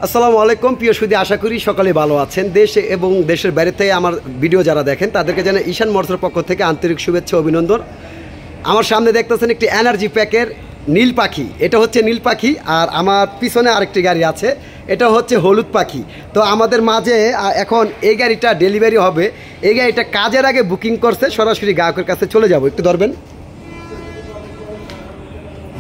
আসসালামু আলাইকুম প্রিয় সুধী, আশা করি সকলে ভালো আছেন। দেশ এবং দেশের বাইরে থেকে আমার ভিডিও যারা দেখেন তাদেরকে জানাই ঈশান মোটরসের পক্ষ থেকে আন্তরিক শুভেচ্ছা অভিনন্দন। আমার সামনে দেখতেছেন একটি এনার্জি প্যাকের নীল পাখি, এটা হচ্ছে নীল পাখি। আর আমার পিছনে আরেকটি গাড়ি আছে, এটা হচ্ছে হলুদ পাখি। তো আমাদের মাঝে এখন এই গাড়িটা ডেলিভারি হবে। এই গাড়িটা কাজের আগে বুকিং করছে, সরাসরি গ্রাহকের কাছে চলে যাব। একটু ধরবেন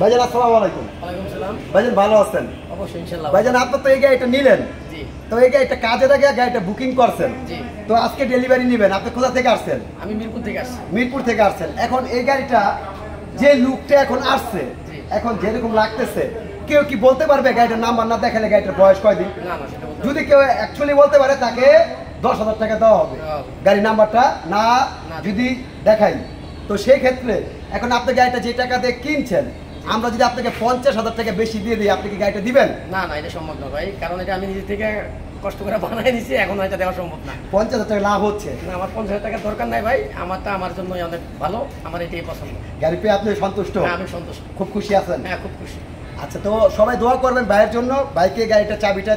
ভাইজান। আসসালামু আলাইকুম। ওয়ালাইকুম সালাম। ভাইজান ভালো আছেন? অবশ্যই ইনশাআল্লাহ। ভাইজান আপনি তো এই গাড়িটা নিলেন, জি। তো এই গাড়িটা কাজের আগে গাড়িটা বুকিং করছেন, জি। তো আজকে ডেলিভারি নেবেন। আপনি কোথা থেকে আসছেন? আমি মিরপুর থেকে আসছি। মিরপুর থেকে আসছেন। এখন এই গাড়িটা যে লুকটা এখন আসছে, এখন যেরকম লাগতেছে, কেউ কি বলতে পারবে গাড়িটার নাম্বার না দেখালে গাড়িটার বয়স কয়দিন? না না, সেটা বলতে যদি কেউ অ্যাকচুয়ালি বলতে পারে তাকে 10,000 টাকা দেওয়া হবে। গাড়ির নাম্বারটা না যদি দেখাই, তো সেই ক্ষেত্রে এখন আপনি গাড়িটা যে টাকা দিয়ে কিনছেন, আমরা যদি আপনাকে 50,000 টাকা বেশি দিয়ে দিই, আপনি কি গাড়িটা দিবেন? না না, এটা সম্ভব না ভাই, কারণ এটা আমি নিজে থেকে কষ্ট করে বানাই নিছি, এখন এটা দেওয়া সম্ভব না। 50,000 টাকা লাভ হচ্ছে না, আমার 50,000 টাকার দরকার নাই ভাই, আমারটা আমার জন্য অনেক ভালো, আমার এটাই পছন্দ। গাড়ি পেয়ে আপনি সন্তুষ্ট? হ্যাঁ, আমি সন্তুষ্ট, খুব খুশি আছেন? হ্যাঁ, খুব খুশি। আচ্ছা, তো সবাই দোয়া করবেন ভাইয়ের জন্য। বাইকে গাড়িটা চাবিটা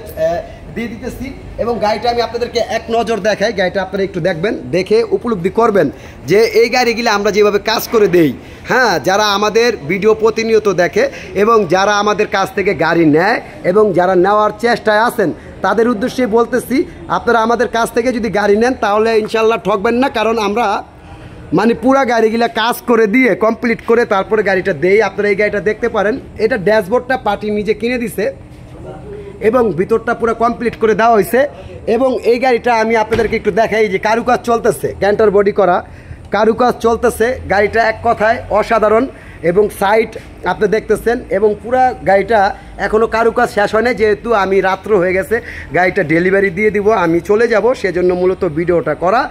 দিয়ে দিতেছি এবং গাড়িটা আমি আপনাদেরকে এক নজর দেখাই। গাড়িটা আপনারা একটু দেখবেন, দেখে উপলব্ধি করবেন যে এই গাড়িগুলো আমরা যেভাবে কাজ করে দেই, হ্যাঁ, যারা আমাদের ভিডিও প্রতিনিয়ত দেখে এবং যারা আমাদের কাছ থেকে গাড়ি নেয় এবং যারা নেওয়ার চেষ্টায় আছেন, তাদের উদ্দেশ্যে বলতেছি, আপনারা আমাদের কাছ থেকে যদি গাড়ি নেন তাহলে ইনশাল্লাহ ঠকবেন না। কারণ আমরা মানে পুরা গাড়িগুলা কাজ করে দিয়ে কমপ্লিট করে তারপরে গাড়িটা দেই। আপনারা এই গাড়িটা দেখতে পারেন, এটা ড্যাশবোর্ডটা পার্টি নিজে কিনে দিছে এবং ভিতরটা পুরো কমপ্লিট করে দেওয়া হয়েছে। এবং এই গাড়িটা আমি আপনাদেরকে একটু দেখাই, যে কারুকাজ চলতেছে, ক্যান্টার বডি করা কারুকাজ চলতেছে। গাড়িটা এক কথায় অসাধারণ এবং সাইড আপনি দেখতেছেন, এবং পুরা গাড়িটা এখনও কারুকাজ শেষ হয় না, যেহেতু আমি রাত্র হয়ে গেছে, গাড়িটা ডেলিভারি দিয়ে দিব, আমি চলে যাব, সেজন্য মূলত ভিডিওটা করা।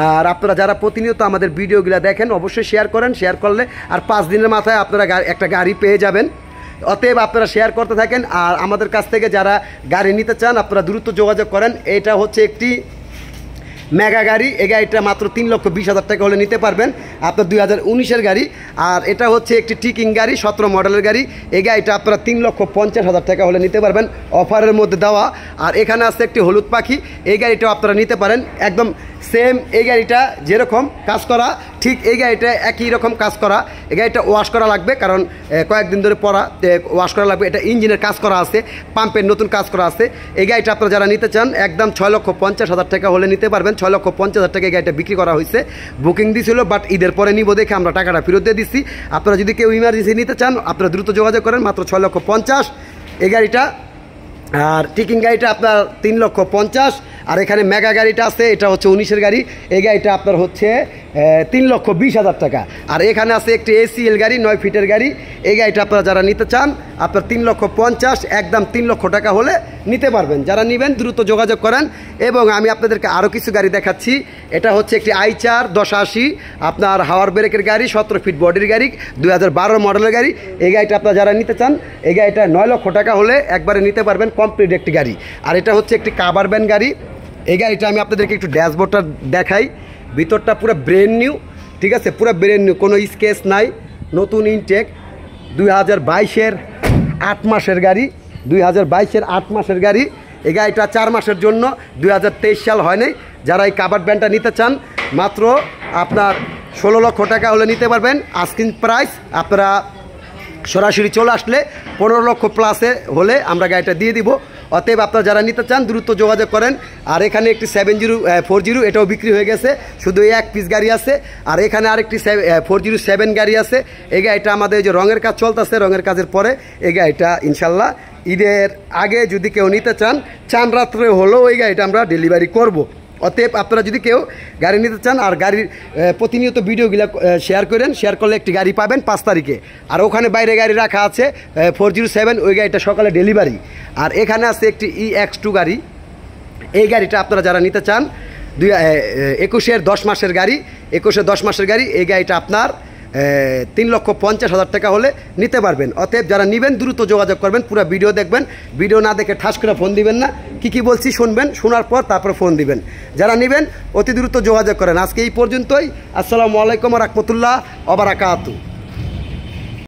আর আপনারা যারা প্রতিনিয়ত আমাদের ভিডিওগুলো দেখেন অবশ্যই শেয়ার করেন, শেয়ার করলে আর 5 দিনের মাথায় আপনারা একটা গাড়ি পেয়ে যাবেন। অতএব আপনারা শেয়ার করতে থাকেন। আর আমাদের কাছ থেকে যারা গাড়ি নিতে চান আপনারা দ্রুত যোগাযোগ করেন। এটা হচ্ছে একটি মেগা গাড়ি, এই গাড়িটা মাত্র 3,20,000 টাকা হলে নিতে পারবেন, আপনার 2019-এর গাড়ি। আর এটা হচ্ছে একটি টিকিং গাড়ি, 17 মডেলের গাড়ি। এই গাড়িটা আপনারা 3,50,000 টাকা হলে নিতে পারবেন, অফারের মধ্যে দেওয়া। আর এখানে আছে একটি হলুদ পাখি, এই গাড়িটাও আপনারা নিতে পারেন। একদম সেম এই গাড়িটা যেরকম কাজ করা, ঠিক এই গাড়িটা একই রকম কাজ করা। এই গাড়িটা ওয়াশ করা লাগবে, কারণ কয়েকদিন ধরে ওয়াশ করা লাগবে। এটা ইঞ্জিনের কাজ করা আছে, পাম্পের নতুন কাজ করা আছে। এই গাড়িটা আপনারা যারা নিতে চান একদম 6,50,000 টাকা হলে নিতে পারবেন। 6,50,000 টাকা এই গাড়িটা বিক্রি করা হয়েছে, বুকিং দিয়েছিল, বাট ঈদের পরে নিব দেখে আমরা টাকাটা ফেরত দিয়ে দিচ্ছি। আপনারা যদি কেউ ইমার্জেন্সি নিতে চান আপনারা দ্রুত যোগাযোগ করেন, মাত্র 6,50,000 এই গাড়িটা। আর টিকিং গাড়িটা আপনার 3,50,000। আর এখানে মেগা গাড়িটা আছে, এটা হচ্ছে 19-এর গাড়ি, এই গাড়িটা আপনার হচ্ছে 3,20,000 টাকা। আর এখানে আছে একটি ACL গাড়ি, 9 ফিটের গাড়ি, এই গাড়িটা আপনারা যারা নিতে চান আপনার 3,50,000, একদম 3 লক্ষ টাকা হলে নিতে পারবেন। যারা নেবেন দ্রুত যোগাযোগ করেন। এবং আমি আপনাদেরকে আরও কিছু গাড়ি দেখাচ্ছি। এটা হচ্ছে একটি i4 1080 আপনার হাওয়ার ব্রেকের গাড়ি, 17 ফিট বডির গাড়ি, 2012 মডেলের গাড়ি। এই গাড়িটা আপনারা যারা নিতে চান, এই গাড়িটা 9 লক্ষ টাকা হলে একবারে নিতে পারবেন, কমপ্লিট একটি গাড়ি। আর এটা হচ্ছে একটি কাভার ভ্যান গাড়ি। এই গাড়িটা আমি আপনাদেরকে একটু ড্যাশবোর্ডটা দেখাই, ভিতরটা পুরো ব্র্যান্ড নিউ, ঠিক আছে, পুরো ব্র্যান্ড নিউ, কোনো স্কেচ নাই, নতুন ইনটেক। 2022-এর 8 মাসের গাড়ি, 2022-এর 8 মাসের গাড়ি। এই গাড়িটা 4 মাসের জন্য, 2023 সাল হয় নাই। যারা এই কাভার ভ্যানটা নিতে চান মাত্র আপনার 16 লক্ষ টাকা হলে নিতে পারবেন। আস্কিং প্রাইস আপনারা সরাসরি চলে আসলে 15 লক্ষ প্লাসে হলে আমরা গাড়িটা দিয়ে দিব। অতএব আপনারা যারা নিতে চান দ্রুত যোগাযোগ করেন। আর এখানে একটি 7040, এটাও বিক্রি হয়ে গেছে, শুধু এই এক পিস গাড়ি আছে। আর এখানে আরেকটি 407 গাড়ি আছে। এই গাড়িটা আমাদের যে রঙের কাজ চলতেছে, রঙের কাজের পরে এই গাড়িটা ইনশাল্লাহ ঈদের আগে যদি কেউ নিতে চান রাত্রে হলেও এই গাড়িটা আমরা ডেলিভারি করব। অতএব আপনারা যদি কেউ গাড়ি নিতে চান আর গাড়ির প্রতিনিয়ত ভিডিওগুলো শেয়ার করেন, শেয়ার করলে একটি গাড়ি পাবেন 5 তারিখে। আর ওখানে বাইরে গাড়ি রাখা আছে 407, ওই গাড়িটা সকালে ডেলিভারি। আর এখানে আছে একটি EX2 গাড়ি, এই গাড়িটা আপনারা যারা নিতে চান 21-এর 10 মাসের গাড়ি, 21-এর 10 মাসের গাড়ি। এই গাড়িটা আপনার 3,50,000 টাকা হলে নিতে পারবেন। অতএব যারা নেবেন দ্রুত যোগাযোগ করবেন, পুরো ভিডিও দেখবেন, ভিডিও না দেখে ঠাস করে ফোন দিবেন না, কি বলছি শুনবেন, শোনার পর তারপর ফোন দিবেন। যারা নেবেন অতি দ্রুত যোগাযোগ করেন। আজকে এই পর্যন্তই। আসসালামু আলাইকুম ওয়া রাহমাতুল্লাহ ওয়া বারাকাতুহু।